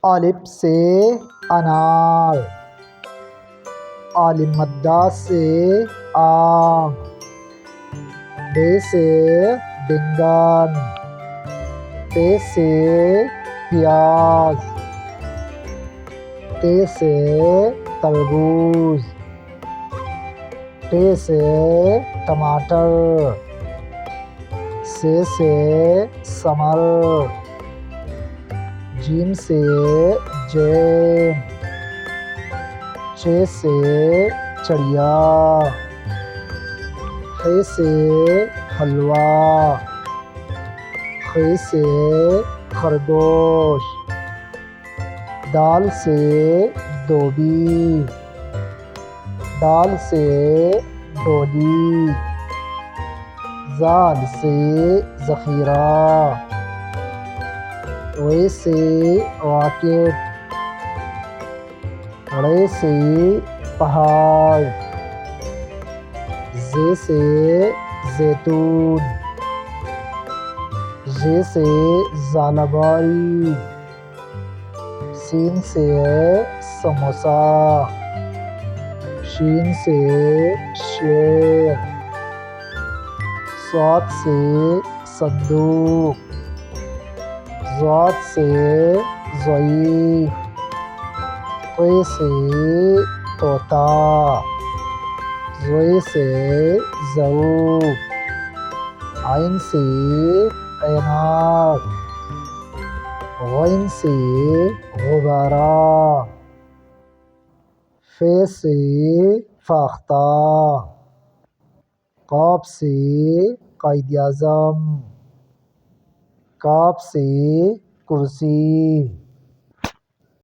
الف سے انار، عالم مدہ سے آم، بے سے بینگن، پے سے پیاز، تے سے تربوز، ٹے سے ٹماٹر، سے ثمر، جیم سے جیم، چے سے چڑیا، حے سے حلوہ، خے سے خرگوش، دال سے دھوبی، ڈال سے ڈولی، زال سے ذخیرہ، رے سے راکٹ، رے سے پہاڑ، زے سے زیتون، زے سے زالبائی، سین سے سموسہ، شین سے شیر، صاد سے صندوق، ضاد سے ضعیف، طے سے طوطا، ضے سے ضروف، عین سے عینک، غین سے غبارہ، فے سے فاختہ، قاف سے قائد اعظم، کاف سے کرسی۔